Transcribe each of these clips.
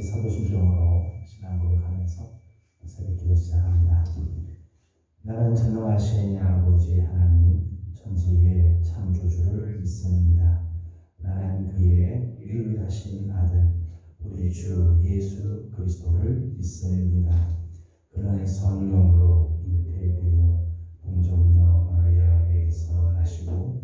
같이 사도심정으로 신앙 고백하면서 새벽기도 시작합니다. 나는 전능하신 아버지 하나님 천지의 창조주를 믿습니다. 나는 그의 유일하신 아들 우리 주 예수 그리스도를 믿습니다. 그는 성령으로 잉태되어 동정녀 마리아에게서 나시고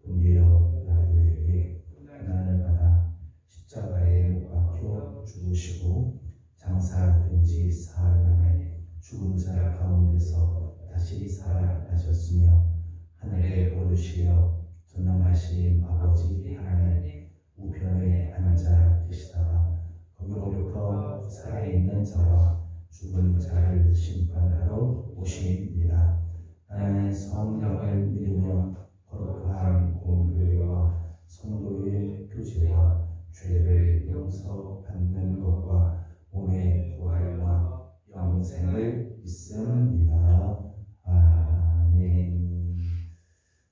본디오 빌라도에게 고난을 받아 십자가에 못 박혀 죽으시고 장사된 지 사흘 만에 죽은 자 가운데서 다시 살아나셨으며 하늘에 오르시어 전능하신 아버지 하나님 우편에 앉아 계시다가 거기로부터 살아있는 자와 죽은 자를 심판하러 오십니다. 나는 성령을 믿으며 거룩한 공교회와 성도의 교제와 죄를 용서받는 것과 몸의 부활과 영생을 믿습니다. 아멘.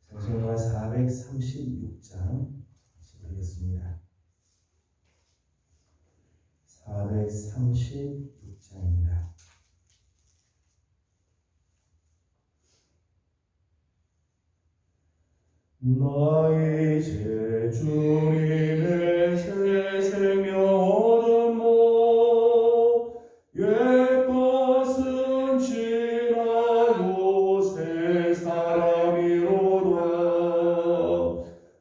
찬송가 436장 시작하겠습니다. 436장입니다. 나의 제 주님의 새 생명 얻음모 옛 것은 지나고 새 사람이로다.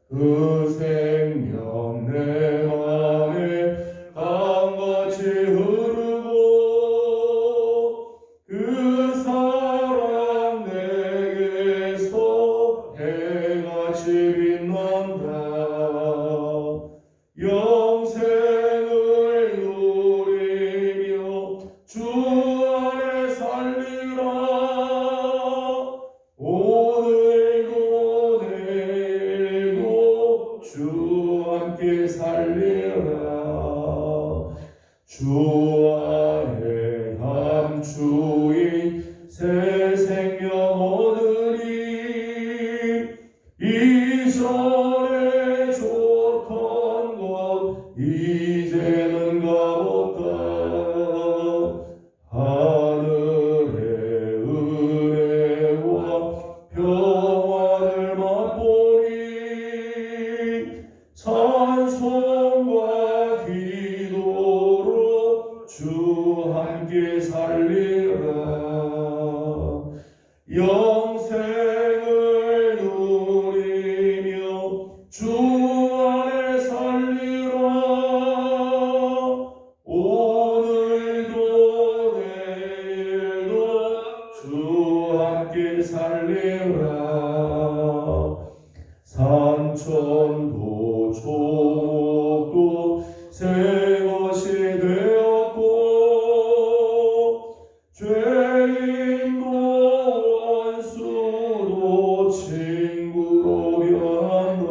그 생명 내 맘에 강같이 흐르고 그 사랑 내게서 해같이 빛난다. 영생을 누리며 주 안에 살리라. 오늘도 내일도 주 함께 살리라. 주 안에 감추인 새 생명 얻으리. 이전에 좋던 것 이제는 값없다. 하늘의 은혜와 평안을 맛보리. 찬송과 기도로 주 함께 살리라. 영생을 누리며 주 안에 살리라. 오늘도 내일도 주 함께 살리라. 산천도 초목도 새 것이 되었고 죄인도 원수도 친구로 변한다.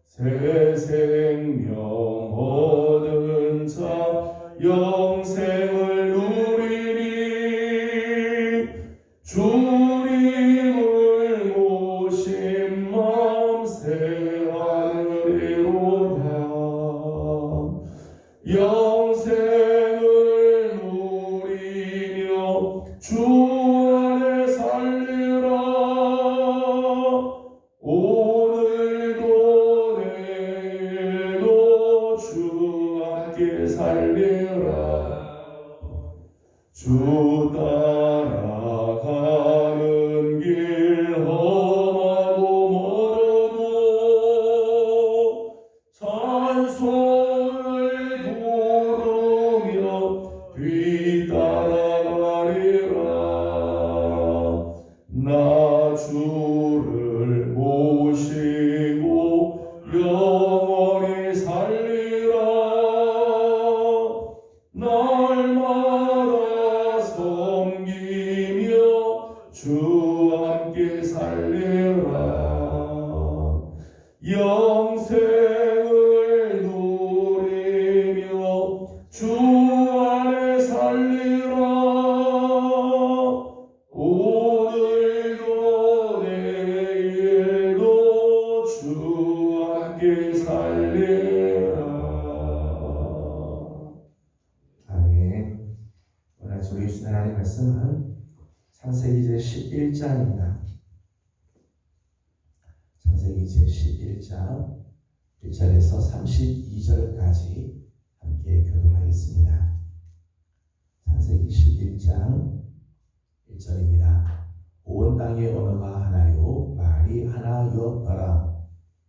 새 생명 얻은 자 영생을 누리니. 주님을 모신 맘 새 하늘이로다. 영생을 누리며 주 안에 살리라. 오늘도 내일도 주 함께 살리라. 주 따라가는 길 험하고 멀어도 찬송을 부르며 뒤따라가리라. 나 주를 모시고 영원히 살리라. 날마다 섬기며 주 함께 살리라. 영생을 누리며 주 안에 살리라. 오늘도 내일도 주 함께 살리라. 우리 주신 하나님의 말씀은 창세기 제11장입니다. 창세기 제11장 1절에서 32절까지 함께 교독하겠습니다. 창세기 11장 1절입니다. 온 땅의 언어가 하나요 말이 하나였더라.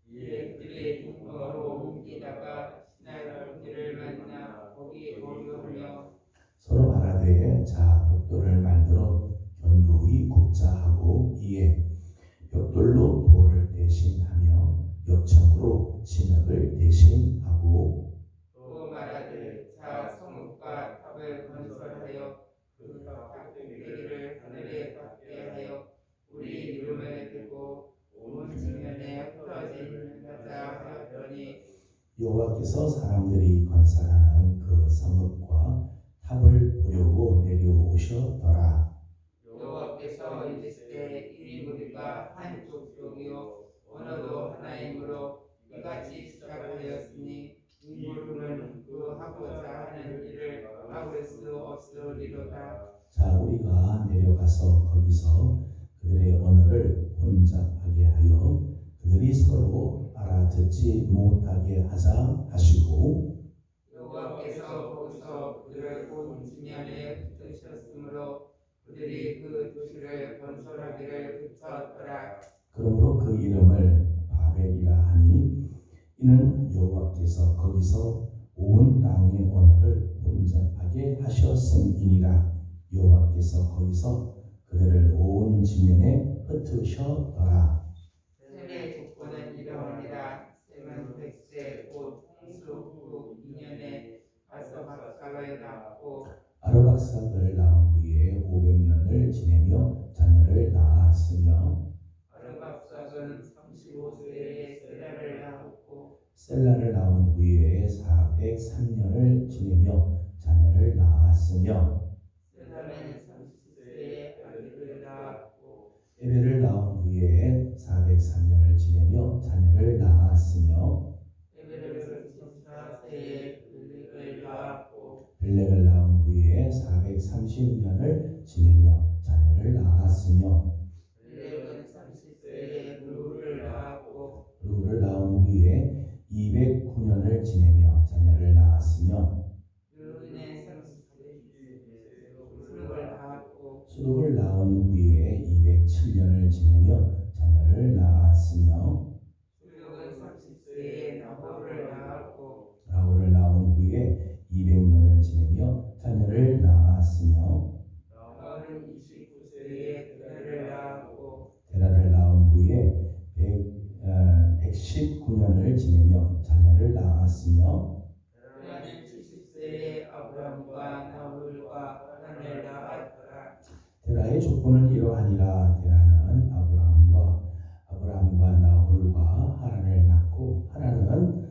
이에 그들의 동거로 옮기다가 시나이 길을 만나 거기 거류하며 서로 말하되 자 벽돌을 만들어 견고히 굽자 하고 이에 벽돌로 돌을 대신하며 역청으로 진흙을 대신하고 또 말하되 자 성읍과 탑을 건설하여 그 꼭대기를 하늘에 닿게 하여 우리 이름을 대고 온 지면에 흩어진 하자 하였더니 여호와께서 사람들이 건설하는 그 성읍과 탑을 보려고 내려오셨더라. 여호와께서 이르시되 이 무리가 한 족속이요 언어도 하나이므로 이같이 시작하였으니 이 무리는 그 하고자 하는 일을 막을 수 없으리로다. 자 우리가 내려가서 거기서 그들의 언어를 혼잡하게 하여 그들이 서로 알아듣지 못하게 하자 하시고 여호와께서 거기서 그들을 온 지면에 흩으셨으므로 그들이 그 도시를 건설하기를 그쳤더라. 그러므로 그 이름을 바벨이라 하니 이는 여호와께서 거기서 온 땅의 언어를 혼잡하게 하셨음이니라. 여호와께서 거기서 그들을 온 지면에 흩으셨더라. 셈의 조건은 이러하니라. 셈은 100세 곧 홍수 후 2년에 아서박사를 낳고 아르박삭을 낳은 후에 500년을 지내며 자녀를 낳았으며 아르박삭은 35세에 세라를 낳았고 셀라를 낳은 후에 403년을 지내며 자녀를 낳았으며 세라는 30세에 아들을 낳았고 에벨을 낳은 후에 403년을 지내며 자녀를 낳았으며 에벨은 34세에 블렉을 낳았고 벨렉을 낳은 후에 430년을 지내며 자녀를 낳았으며 블렉은 30세에 루를 낳았고 루를 낳은 후에 209년을 지내며 자녀를 낳았으며 루는 30세에 수룩을 낳았고 수룩을 낳은 후에 207년을 지내며 자녀를 낳았으며 수룩은 30세에 나홀을 낳았고 라울을 낳은 후에 200년을 지내며 자녀를 낳았으며 나홀은 29세에 그들을 낳았고 데라를 낳은 후에 119년을 지내며 자녀를 낳았으며 그러는 70세에 아브람과 나홀과 하란을 낳았더라. 데라의 조건은 이러하니라. 데라는 아브라함과 나홀과 하란을 낳고 하란은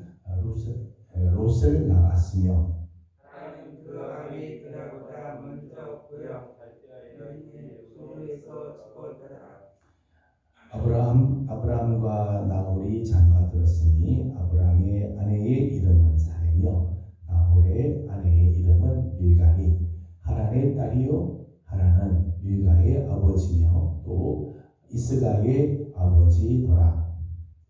롯을 낳았으며 하란은 그 아비 데라보다 먼저 고향할 때에 소에서 죽었더라. 아브라함과 나홀이 장가 들었으니 아브라함의 아내의 이름은 사레며 나홀의 아내의 이름은 밀가니 하란의 딸이요 하란은 밀가의 아버지며 또 이스가의 아버지더라.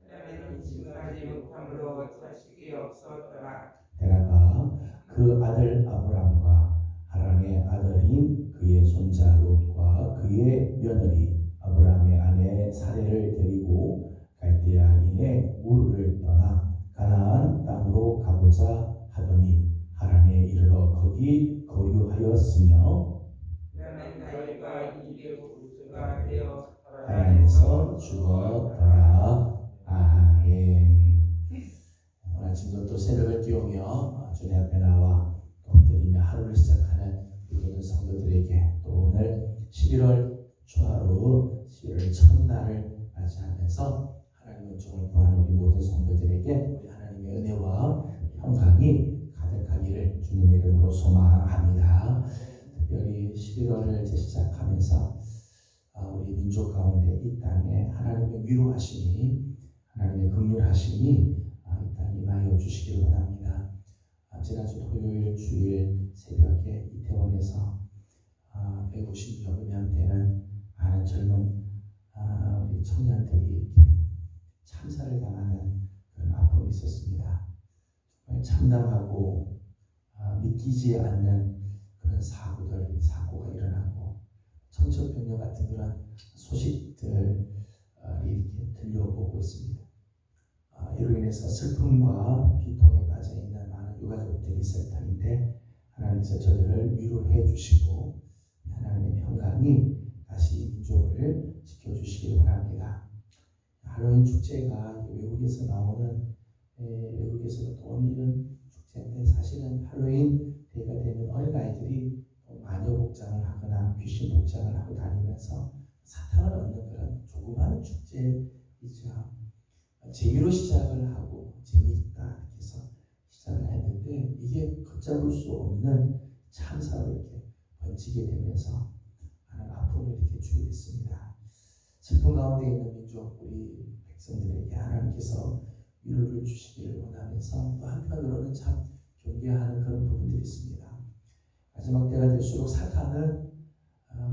하란은 지금까지 못함으로 자식이 없었더라. 데라가 그 아들 아브람과 하란의 아들인 그의 손자 롯과 그의 며느리 아브라함의 아내 사레를 데리고 갈대아인의 우르를 떠나 가나안 땅으로 가고자 하더니 하란에 이르러 거기 거류하였으며 그러는 나이가 209세가 되어 하란에서 죽었더라. 아멘. 오늘 아침도 또 새벽을 깨우며 주님 앞에 나와 엎드리며 하루를 시작하는 모든 성도들에게 또 오늘 11월 초하루 11월 첫날을 맞이하면서 하나님의 은총을 구하는 우리 모든 성도들에게 우리 하나님의 은혜와 평강이 가득하기를 주님의 이름으로 소망합니다. 특별히 11월을 시작하면서 우리 민족 가운데 이 땅에 하나님의 위로하심이 하나님의 긍휼하심이 이 땅에 임하여 주시기를 원합니다. 지난주 토요일 주일 새벽에 이태원에서 150여 명 되는 많은 젊은 우리 청년들이 이렇게 참사를 당하는 그런 아픔이 있었습니다. 정말 참담하고 믿기지 않는 그런 사고가 일어나고 청천벽력 같은 그런 소식들이 이렇게 들려오고 있습니다. 이로 인해서 슬픔과 비통에 빠져 있는 많은 유가족들이 있을 터인데 하나님께서 저들을 위로해 주시고 하나님의 평강이 다시 이 민족을 지켜주시기 원합니다. 할로윈 축제가 외국에서 나오는 외국에서도 또 이런 축제인데 사실은 할로윈 때가 되면 어린아이들이 마녀 복장을 하거나 귀신 복장을 하고 다니면서 사탕을 얻는 그런 조그마한 축제이자 재미로 시작을 하고 재미있다 이렇게 해서 시작을 했는데 이게 걷잡을 수 없는 참사로 이렇게 번지게 되면서 하나님 아픔을 이렇게 주게 됐습니다. 슬픔 가운데 있는 민족 우리 백성들에게 하나님께서 위로를 주시기를 원하면서 또 한편으로는 참 경계하는 그런 부분들이 있습니다. 마지막 때가 될수록 사탄은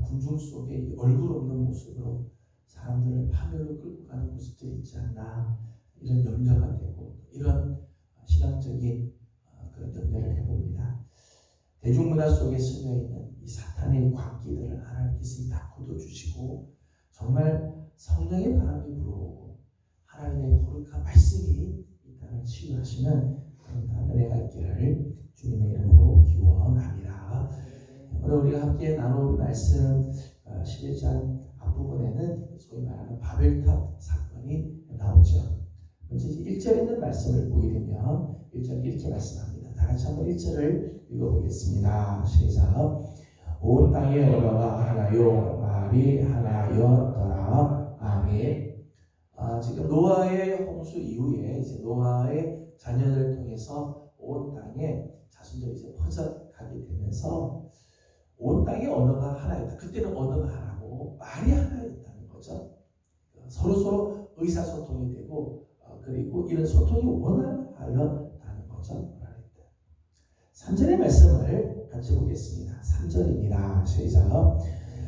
군중 속에 얼굴 없는 모습으로 사람들을 파멸로 끌고 가는 모습들이 있지 않나 이런 염려가 되고 이런 신앙적인 그런 염려를 해봅니다. 대중문화 속에 스며있는 이 사탄의 광기들을 하나님께서 다 걷어주시고 정말 성령의 바람이 불어오고 하나님의 거룩한 말씀이 이 땅을 치유하시는 그런 은혜가 있기를 주님의 이름으로 기원합니다. 오늘 우리가 함께 나눈 말씀 11장 앞부분에는 소위 말하는 바벨탑 사건이 나오죠. 먼저 1절에 있는 말씀을 보게 되면 1절 이렇게 말씀합니다. 다 같이 한번 1절을 읽어보겠습니다. 시작. 온 땅의 언어가 하나요 말이 하나였더라. 아멘. 지금 노아의 홍수 이후에 이제 노아의 자녀들을 통해서 온 땅에 자손들이 이제 퍼져가게 되면서 온 땅의 언어가 하나였다. 그때는 언어가 하나고 말이 하나였다는 거죠. 서로 의사소통이 되고 그리고 이런 소통이 원활하였다는 거죠. 3절의 말씀을 같이 보겠습니다. 3절입니다. 시작.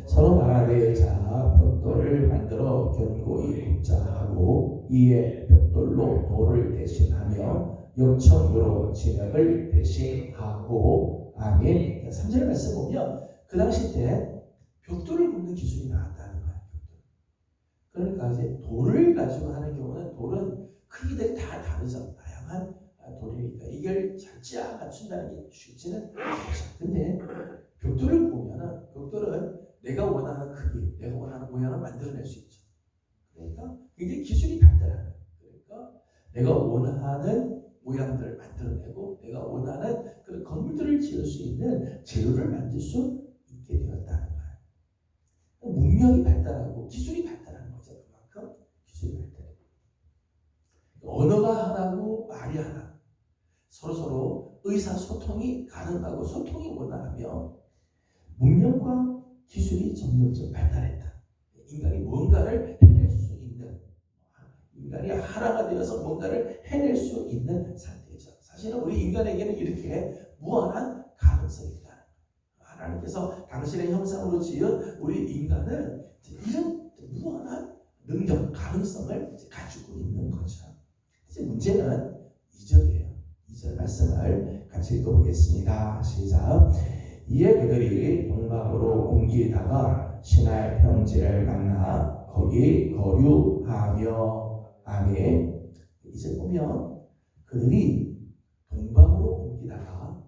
서로 말하되 자 벽돌을 만들어 견고히 굽자하고 이에 벽돌로 돌을 대신하며 역청으로 진흙을 대신하고 아멘. 3절의 말씀 보면 그 당시 때 벽돌을 굽는 기술이 나왔다는 거예요. 그러니까 이제 돌을 가지고 하는 경우는 돌은 크기들이 다 다르죠. 다양한 돌이니까 이걸 잘 맞춘다는 게 쉽지는 않죠. 근데 벽돌을 보면은 벽돌은 내가 원하는 크기, 내가 원하는 모양을 만들어낼 수 있죠. 그러니까 이게 기술이 발달하는 거예요. 그러니까 내가 원하는 모양들을 만들어내고 내가 원하는 그런 건물들을 지을 수 있는 재료를 만들 수 있게 되었다는 거예요. 문명이 발달하고 기술이 발달하는 거죠. 그만큼 기술이 발달해요. 언어가 하나고 말이 하나. 서로 의사소통이 가능하고 소통이 원활하며 문명과 기술이 점점 발달했다. 인간이 뭔가를 해낼 수 있는, 인간이 하나가 되어서 뭔가를 해낼 수 있는 상태죠. 사실은 우리 인간에게는 이렇게 무한한 가능성이 있다. 하나님께서 당신의 형상으로 지은 우리 인간은 이런 무한한 능력, 가능성을 가지고 있는 거죠. 이제 문제는 2절이에요. 2절 말씀을 같이 읽어보겠습니다. 시작. 이에 그들이 동방으로 옮기다가 시날 평지를 만나 거기 거류하며 아멘. 이제 보면 그들이 동방으로 옮기다가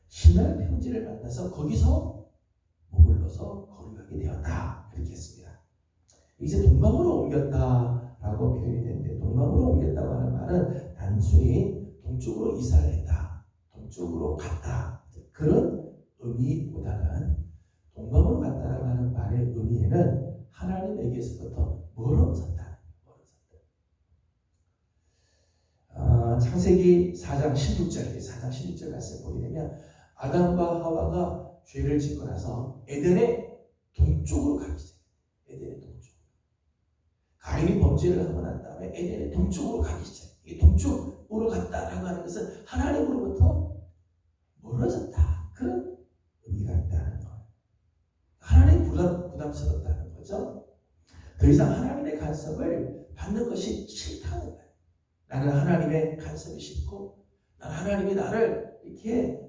시날 평지를 만나서 거기서 머물러서 거류하게 되었다. 그렇게 했습니다. 이제 동방으로 옮겼다라고 표현이 되는데 동방으로 옮겼다고 하는 말은 단순히 동쪽으로 이사를 했다, 동쪽으로 갔다 그런 의미보다는 동방으로 갔다라고 하는 말의 의미에는 하나님에게서부터 멀어졌다. 창세기 4장 16절 말씀 보게 되면 아담과 하와가 죄를 짓고 나서 에덴의 동쪽으로 가기 시작해요. 에덴의 동쪽. 가인이 범죄를 하고 난 다음에 에덴의 동쪽으로 가기 시작해요. 이 동쪽으로 갔다라고 하는 것은 하나님으로부터 멀어졌다. 그런 의미가 있다는 거예요. 더 이상 하나님의 간섭을 받는 것이 싫다는 거예요. 나는 하나님의 간섭이 싫고, 나는 하나님이 나를 이렇게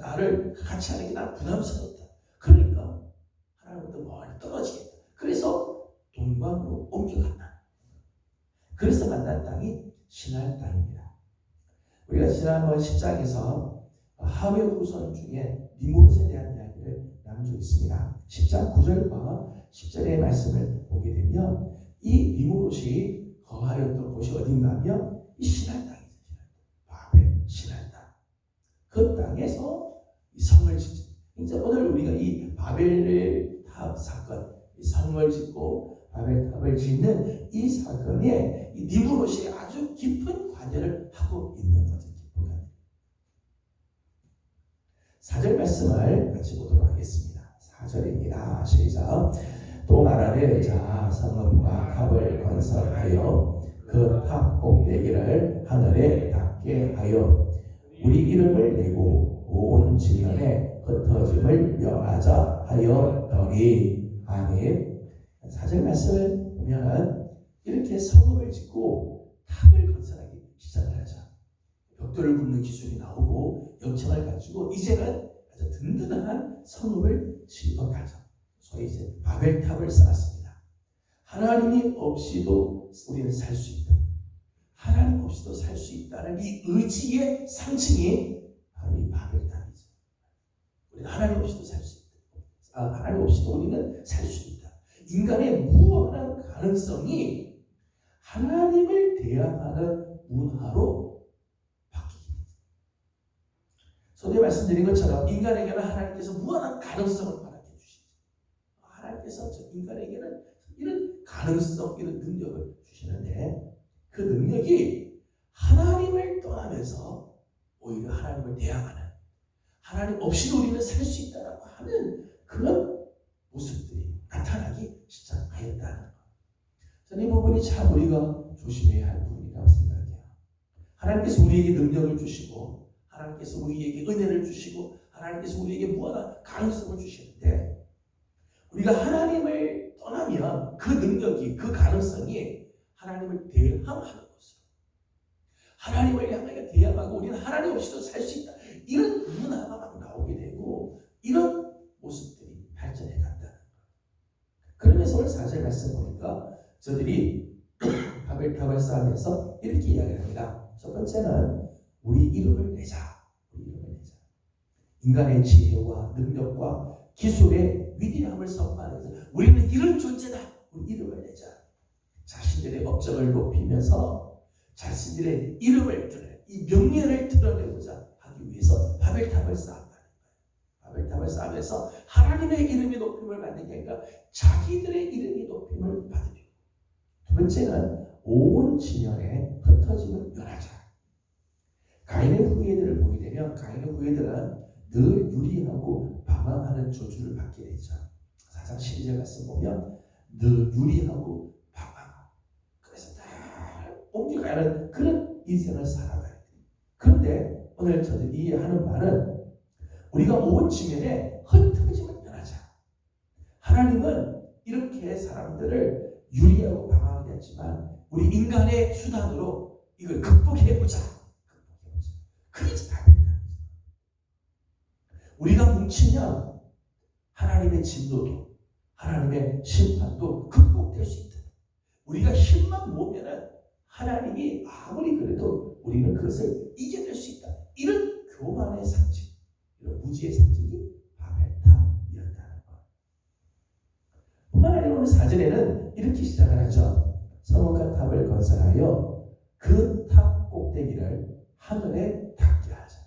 나를 같이 하는 게 난 부담스럽다. 그러니까 하나님부터 멀리 떨어지겠다. 그래서 동방으로 옮겨간다. 그래서 만난 땅이 신할 땅입니다. 우리가 지난번 10장에서 하회 후손 중에 니무롯에 대한 이야기를 나눈 적이 있습니다. 10장 9절과 10절의 말씀을 보게 되면 이 니무롯이 거하였던 곳이 어딘가 하면 이 신할 땅이죠. 바벨 신할 땅. 그 땅에서 이 성을 짓죠. 이제 오늘 우리가 이 바벨 탑 사건, 이 성을 짓고 바벨 탑을 짓는 이 사건에 이 니무롯이 아주 깊은 관여를 하고 있는 거죠. 4절 말씀을 같이 보도록 하겠습니다. 4절입니다. 시작. 또 말하되 자 성읍과 탑을 건설하여 그 탑 꼭대기를 하늘에 닿게 하여 우리 이름을 내고 온 지면에 흩어짐을 멸하자 하였더니. 아멘. 4절 말씀을 보면 이렇게 성읍을 짓고 탑을 건설하기 시작을 하죠. 벽돌을 굽는 기술이 나오고 역청을 가지고 이제는 아주 든든한 성읍을 지어가죠. 소위 이제 바벨탑을 쌓았습니다. 하나님이 없이도 우리는 살 수 있다. 하나님 없이도 살 수 있다는 이 의지의 상징이 바로 이 바벨탑이죠. 우리는 하나님 없이도 살 수 있다. 하나님 없이도 우리는 살 수 있다. 인간의 무한한 가능성이 하나님을 대항하는 문화로 바뀝니다. 전에 말씀드린 것처럼 인간에게는 하나님께서 무한한 가능성을 허락해 주시죠. 하나님께서 인간에게는 이런 가능성, 이런 능력을 주시는데 그 능력이 하나님을 떠나면서 오히려 하나님을 대항하는, 하나님 없이도 우리는 살 수 있다라고 하는 그런 모습들이 나타나기 시작하였다는 것. 저는 이 부분이 참 우리가 조심해야 할 부분이라고 생각해요. 하나님께서 우리에게 능력을 주시고 하나님께서 우리에게 은혜를 주시고 하나님께서 우리에게 무한한 가능성을 주시는데 우리가 하나님을 떠나면 그 능력이, 그 가능성이 하나님을 대항하는 것으로, 하나님을 향하여 대항하고 우리는 하나님 없이도 살 수 있다, 이런 문화가 막 나오게 되고 이런 모습들이 발전해 간다는 거예요. 그러면서 오늘 4절 말씀 보니까 저들이 바벨탑을 쌓으면서 이렇게 이야기를 합니다. 첫 번째는 우리 이름을 내자. 우리 이름을 내자. 인간의 지혜와 능력과 기술의 위대함을 선포하면서 우리는 이런 존재다. 우리 이름을 내자. 자신들의 업적을 높이면서 자신들의 이름을 드러내, 이 명예를 드러내고자 하기 위해서 바벨탑을 쌓았다는 거예요. 바벨탑을 쌓으면서 하나님의 이름이 높임을 받는 게 아니라 자기들의 이름이 높임을 받으려. 두 번째는 온 지면에 흩어짐을 멸하자. 가인의 후예들을 보게 되면 가인의 후예들은 늘 유리하고 방황하는 저주를 받게 되죠. 4장 12절 말씀 보면 늘 유리하고 방황하고, 그래서 다 옮겨가는 그런 인생을 살아가야 돼요. 그런데 오늘 저들이 하는 말은 우리가 온 지면에 흩어짐을 멸하자. 하나님은 이렇게 사람들을 유리하고 방황하게 했지만 우리 인간의 수단으로 이걸 극복해보자. 그게 바벨탑이죠. 우리가 뭉치면 하나님의 진노도 하나님의 심판도 극복될 수 있다. 우리가 힘만 모으면 하나님이 아무리 그래도 우리는 그것을 이겨낼 수 있다. 이런 교만의 상징, 이런 무지의 상징이 바벨탑이었다는 것. 뿐만 아니라 오늘 4절에는 이렇게 시작을 하죠. 성읍과 탑을 건설하여 그 탑 꼭대기를 하늘에 닿게 하자.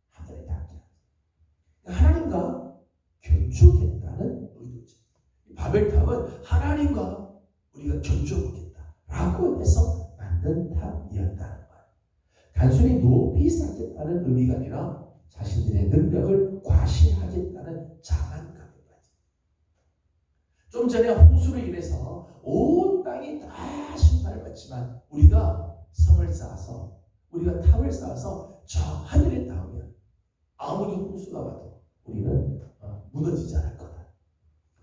하늘에 닿게 하자. 하나님과 견주겠다는 의도지. 바벨탑은 하나님과 우리가 견주하겠다라고 해서 만든 탑이었다는 거예요. 단순히 높이 쌓겠다는 의미가 아니라 자신들의 능력을 과시하겠다는 자만감까지. 좀 전에 홍수로 인해서 온 땅이 다 심판을 받지만 우리가 성을 쌓아서, 우리가 탑을 쌓아서 저 하늘에 닿으면 아무리 홍수가 와도 우리는 무너지지 않을 거다.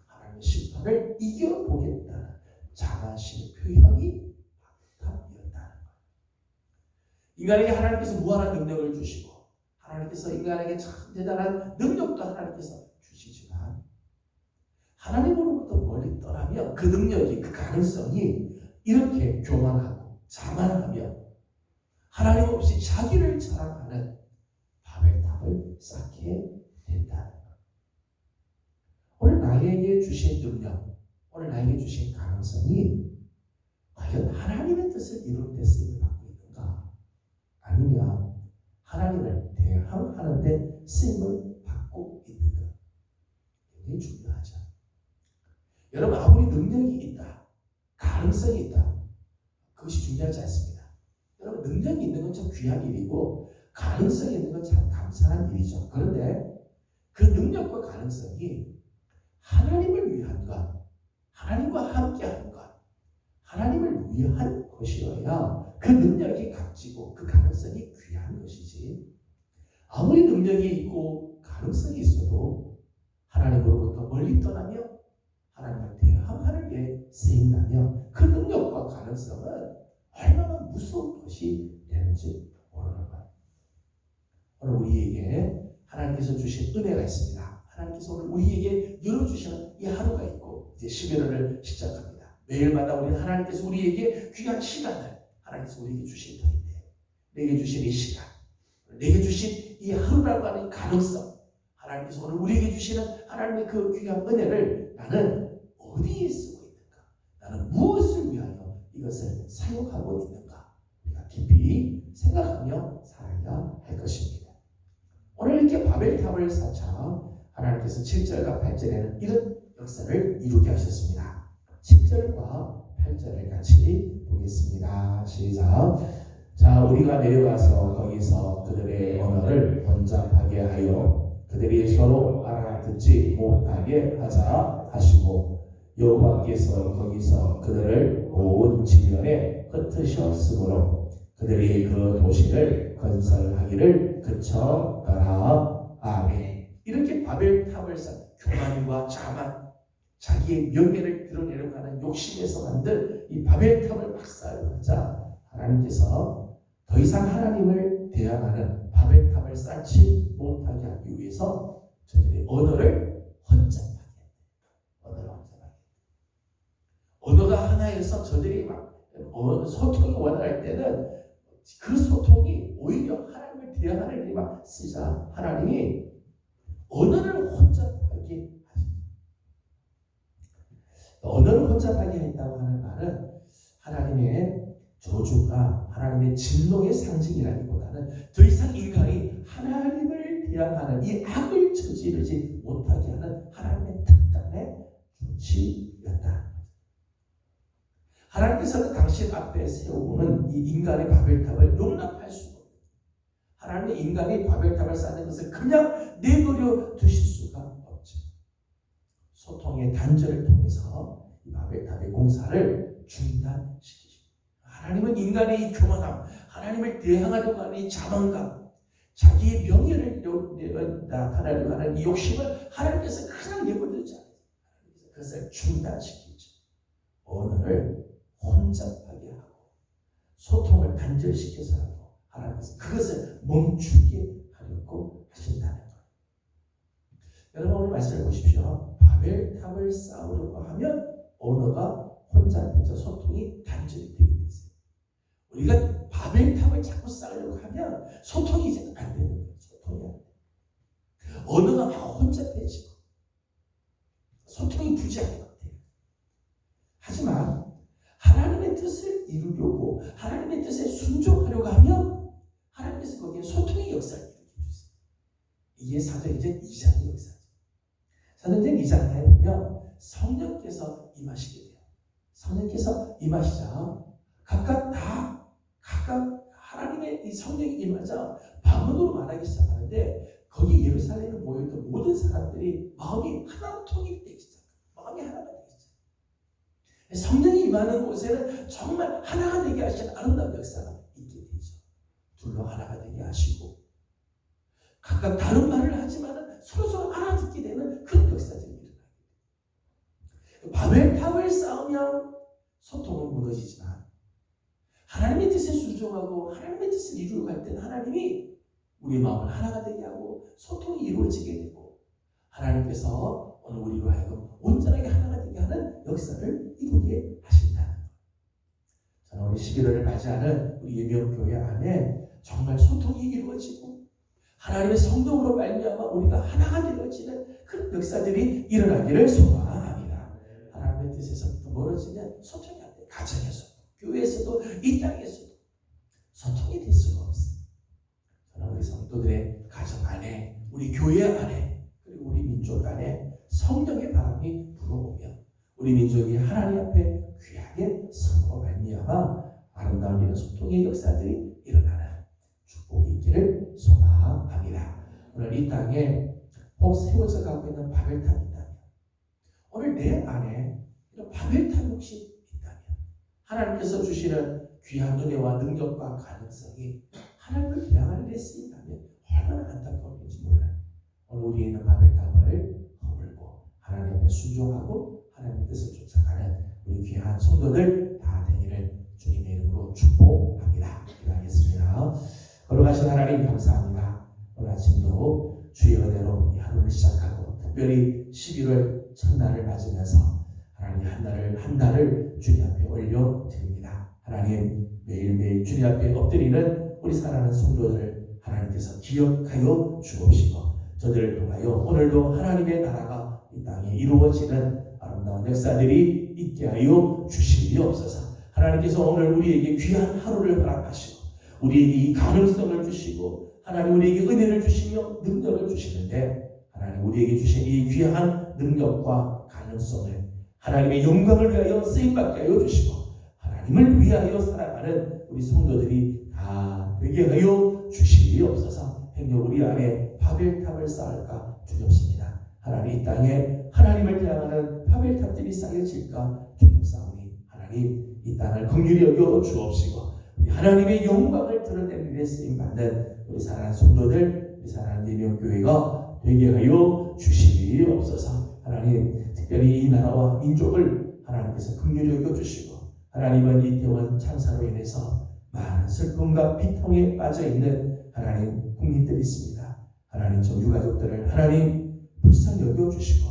하나님의 심판을 이겨보겠다는 자만심의 표현이 바벨탑이었다는 거예요. 인간에게 하나님께서 무한한 능력을 주시고 하나님께서 인간에게 참 대단한 능력도 하나님께서 주시지만 하나님으로부터 멀리 떠나며 그 능력이 그 가능성이 이렇게 교만하고 자만하며 하나님 없이 자기를 자랑하는 바벨탑을 쌓게 된다는 것. 오늘 나에게 주신 능력, 오늘 나에게 주신 가능성이 과연 하나님의 뜻을 이룰 때 쓰임을 받고 있는가? 아니면 하나님을 대항하는 데 쓰임을 받고 있는가? 굉장히 중요하죠. 여러분, 아무리 능력이 있다, 가능성이 있다, 그것이 중요하지 않습니다. 여러분, 능력이 있는 건 참 귀한 일이고 가능성이 있는 건 참 감사한 일이죠. 그런데 그 능력과 가능성이 하나님을 위한 것, 하나님과 함께하는 것, 하나님을 위한 것이어야 그 능력이 값지고 그 가능성이 귀한 것이지, 아무리 능력이 있고 가능성이 있어도 하나님으로부터 멀리 떠나며 하나님을 대항하는 데 쓰인다면 그 능력과 가능성은 얼마나 무서운 것이 되는지 모르는 것. 오늘 우리에게 하나님께서 주신 은혜가 있습니다. 하나님께서 오늘 우리에게 열어주시는 이 하루가 있고 이제 11월을 시작합니다. 매일마다 우리는 하나님께서 우리에게 귀한 시간을 하나님께서 우리에게 주신 터인데, 내게 주신 이 시간, 내게 주신 이 하루라고 하는 가능성, 하나님께서 오늘 우리에게 주시는 하나님의 그 귀한 은혜를 나는 어디에 쓰고 있는가? 나는 무엇을 위하여 이것을 사용하고 있는가? 우리가 깊이 생각하며 살아야 할 것입니다. 오늘 이렇게 바벨탑을 쌓자 하나님께서 7절과 8절에는 이런 역사를 이루게 하셨습니다. 10절과 8절을 같이 보겠습니다. 시작. 자, 우리가 내려가서 거기서 그들의 언어를 번잡하게 하여 그들이 서로 알아듣지 못하게 하자 하시고, 여호와께서 거기서 그들을 온 지면에 흩으셨으므로 그들이 그 도시를 건설하기를 그쳐가라. 아멘. 이렇게 바벨탑을 쌓은 교만과 자만, 자기의 명예를 드러내려고 하는 욕심에서 만든 이 바벨탑을 막 쌓으자 하나님께서 더 이상 하나님을 대항하는 바벨탑을 쌓지 못하게 하기 위해서 저들의 언어를 혼잡하게 했어요. 언어가 하나여서 저들이 막 소통이 원활할 때는 그 소통이 오히려 하나님을 대항하는 일이 막 쓰자 하나님이 언어를 혼잡하게 하십니다. 언어를 혼잡하게 했다고 하는 말은 하나님의 저주가 하나님의 진노의 상징이라기보다는 더 이상 인간이 하나님을 대항하는 이 악을 저지르지 못하게 하는 하나님의 특단의 조치였다. 하나님께서는 당신 앞에 세우는 이 인간의 바벨탑을 용납할 수 없는, 하나님의 인간이 바벨탑을 쌓는 것을 그냥 내버려 두실 수가 없죠. 소통의 단절을 통해서 이 바벨탑의 공사를 중단시키십니다. 하나님은 인간의 이 교만함, 하나님을 대항하려고 하는 이 자만감, 자기의 명예를 나타내려고 하는 이 욕심을 하나님께서 그냥 내버려두지 않아요. 그것을 중단시키죠. 언어를 혼잡하게 하고 소통을 단절시켜서 하고 하나님께서 그것을 멈추게 하려고 하신다는 거예요. 여러분, 오늘 말씀을 보십시오. 바벨탑을 쌓으려고 하면 언어가 혼잡해져 소통이 단절이 되게 돼 있어요. 우리가 바벨탑을 자꾸 쌓으려고 하면 소통이 이제 안 되는 거예요. 소통이 안 돼요. 언어가 막 혼잡해지고 소통이 부재하게 돼요. 하지만 하나님의 뜻을 이루려고 하나님의 뜻에 순종하려고 하면 하나님께서 거기에 소통의 역사를 일으켜 주세요. 이게 사도행전 2장의 역사죠. 사도행전 2장에 보면 성령께서 임하시게 돼요. 성령께서 임하시자 각각 하나님의 이 성령이 임하자 방언으로 말하기 시작하는데, 거기 예루살렘에 모여있던 모든 사람들이 마음이 하나로 통일되기 시작해요. 마음이 하나가 되기 시작해요. 성령이 임하는 곳에는 정말 하나가 되게 하시는 아름다운 역사가 있게 되죠. 둘로 하나가 되게 하시고 각각 다른 말을 하지만 서로 알아듣게 되는 그런 역사들이 일어나요. 바벨탑을 쌓으면 소통은 무너지지만 하나님의 뜻에 순종하고 하나님의 뜻을 이루어 갈 때는 하나님이 우리의 마음을 하나가 되게 하고 소통이 이루어지게 되고 하나님께서 오늘 우리로 하여금 온전하게 하나가 되게 하는 역사를 이루게 하신다는 것. 저는 우리 11월을 맞이하는 우리 예비교회 안에 정말 소통이 이루어지고 하나님의 성령으로 말미암아 우리가 하나가 되어지는 그런 역사들이 일어나기를 소망합니다. 하나님의 뜻에서부터 멀어지면 소통이 안 돼. 가정에서도 교회에서도 이 땅에서도 소통이 될 수가 없어요. 저는 우리 성도들의 가정 안에 우리 교회 안에 그리고 우리 민족 안에 성령의 바람이 불어오며 우리 민족이 하나님 앞에 귀하게 섬으로 말미암아 아름다운 이런 소통의 역사들이 일어나는 축복이 있기를 소망합니다. 오늘 이 땅에 혹 세워져 가고 있는 바벨탑이 있다면 오늘 내 안에 이런 바벨탑이 혹시 있다면 하나님께서 주시는 귀한 은혜와 능력과 가능성이 하나님을 대항하는 데 쓰인다면 얼마나 안타까운지 몰라요. 오늘 우리에 있는 바벨탑을 허물고 하나님 앞에 순종하고 하나님의 뜻을 쫓아가는 우리 귀한 성도들 다 되기를 주님의 이름으로 축복합니다. 기도하겠습니다. 거룩하신 하나님 감사합니다. 오늘 아침도 주의 은혜로 이 하루를 시작하고 특별히 11월 첫날을 맞으면서 하나님 한 달을 주님 앞에 올려드립니다. 하나님 매일매일 주님 앞에 엎드리는 우리 사랑하는 성도들을 하나님께서 기억하여 주옵시고 저들을 통하여 오늘도 하나님의 나라가 이 땅에 이루어지는 아름다운 역사들이 있게 하여 주시옵소서. 하나님께서 오늘 우리에게 귀한 하루를 허락하시고 우리에게 이 가능성을 주시고 하나님 우리에게 은혜를 주시며 능력을 주시는데 하나님 우리에게 주신 이 귀한 능력과 가능성을 하나님의 영광을 위하여 쓰임받게 하여 주시고 하나님을 위하여 살아가는 우리 성도들이 다 되게 하여 주시옵소서. 행여 우리 안에 바벨탑을 쌓을까 두렵습니다. 하나님 이 땅에 하나님을 대항하는 바벨탑들이 쌓여질까 두렵사오니 하나님 이 땅을 긍휼히 여겨 주옵시고 하나님의 영광을 드러내는 일에 쓰임받는 우리 사랑하는 성도들 우리 사랑하는 예명교회가 되게 하여 주시옵소서. 하나님 특별히 이 나라와 민족을 하나님께서 긍휼히 여겨주시고 하나님은 이태원 참사로 인해서 많은 슬픔과 비통에 빠져있는 하나님 국민들이 있습니다. 하나님 저 유가족들을 하나님 불쌍히 여겨주시고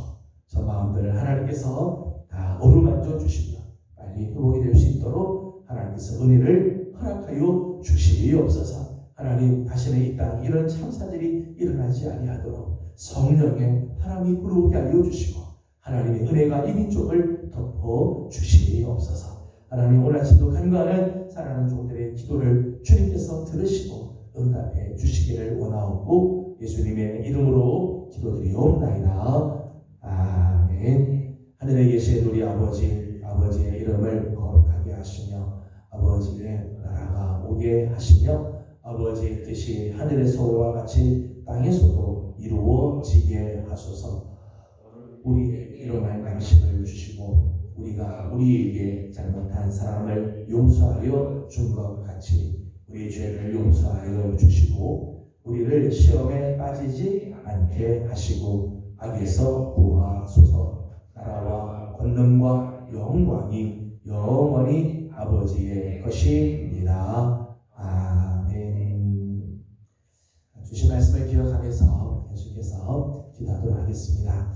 저 마음들을 하나님께서 다 어루만져 주시며 빨리 회복이 될 수 있도록 하나님께서 은혜를 허락하여 주시옵소서. 하나님 다시는 이 땅 이런 참사들이 일어나지 아니하도록 성령의 바람이 불어오게 하여 주시고 하나님의 은혜가 이 민족을 덮어 주시옵소서. 하나님 오늘 아침도 간구하는 사랑하는 종들의 기도를 주님께서 들으시고 응답해 주시기를 원하옵고 예수님의 이름으로 기도드리옵나이다. 아멘. 하늘에 계신 우리 아버지의 이름을 거룩하게 하시며 아버지의 나라가 오게 하시며 아버지의 뜻이 하늘에서와 같이 땅에서도 이루어지게 하소서. 우리의 일어날 양식을 주시고 우리가 우리에게 잘못한 사람을 용서하여 준 것 같이 우리의 죄를 용서하여 주시고 우리를 시험에 빠지지 않게 하시고 악에서 구하소서. 나라와 권능과 영광이 영원히 아버지의 것입니다. 아멘. 주신 말씀을 기억하면서 계속해서 기도하도록 하겠습니다.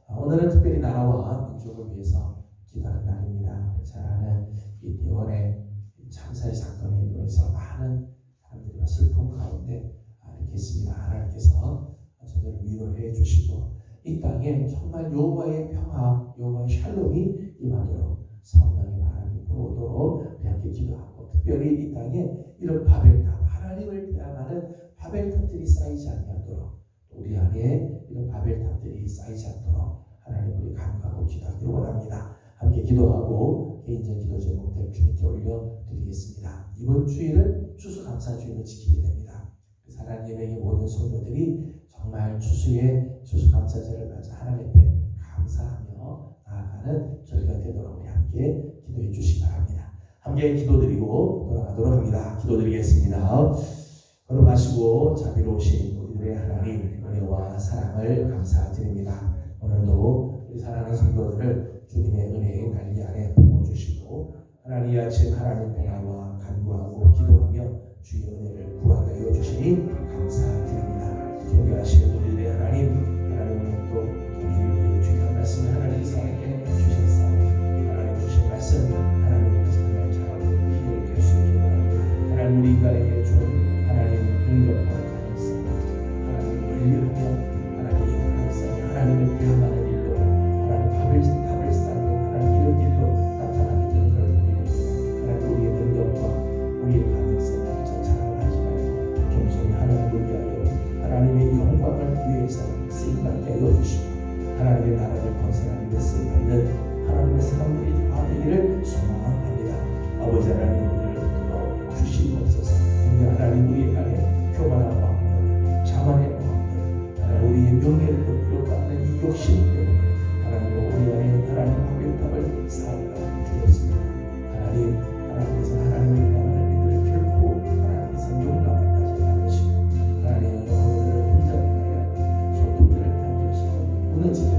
오늘은 특별히 나라와 민족을 위해서 기도하는 날입니다. 잘 아는 이태원의 참사의 사건에 인해서 많은 사람들이 슬픔 가운데 이렇게 있습니다. 하나님께서 저들을 위로해 주시고 이 땅에 정말 여호와의 평화, 여호와의 샬롬이 임하도록 성령의 바람이 불어오도록 우리 함께 기도하고 특별히 이 땅에 이런 바벨탑, 하나님을 대항하는 바벨탑들이 쌓이지 아니하도록 우리 안에 이런 바벨탑들이 쌓이지 않도록 하나님 우리 간구하고 기도하기를 원합니다. 함께 기도하고 개인적인 기도 제목들 주님께 올려드리겠습니다. 이번 주일은 추수감사주일을 지키게 됩니다. 사랑하는 예명의 모든 성도들이 정말 추수감사절을 맞아 하나님 앞에 감사하며 나아가는 저희가 되도록 우리 함께 기도해 주시기 바랍니다. 함께 기도드리고 돌아가도록 합니다. 기도드리겠습니다. 걸어가시고 자비로우신 우리들의 하나님 은혜와 사랑을 감사드립니다. 오늘도 우리 사랑하는 성도들을 주님의 은혜의 날개 아래 품어주시고 하나님 이 아침 하나님께 나와 간구하고 기도하며 주의 은혜를 구하게 하여 주시니 감사드립니다. 존귀하시는 우리들의 하나님 오늘 또 주의 말씀을 하나님께서 함께 주셨사 하나님 주신 말씀 하나님께서 정말 잘 이해할 수 있게 바랍니다. 하나님 우리 인간에게 준 하나님 능력과 가능성 하나님 권리하며 하나님 이 가능성이 하나님을 대응하는 일로 하나님 답을 쌓는 하나님 이런 일로 나타나게 되는 걸 보게 됩니다. 하나님 우리의 능력과 우리의 가능성을 자랑하지 말고 겸손히 하나님을 위하여 하나님의 영광을 위해서 쓰임받게 하여 주시고 하나님의 나라를 건설하는 데 쓰임받는 하나님의 사람들이 다 되기를 소망합니다. 아버지 하나님 오늘 주시옵소서. 근데 하나님 우리 안에 교만한 마음과 자만의 마음들 하나님 우리의 명예를 높이려고 하는 이 욕심 때문에 하나님 우리 안에 하나님 화병탑을 쌓아가 되었습니다. 하나님께서 하나님을 향하는 이들을 결코 하나님께서 용납하지 않으시고 하나님의 영혼들을 혼잡하여 소통들을 단절시켜 무너지게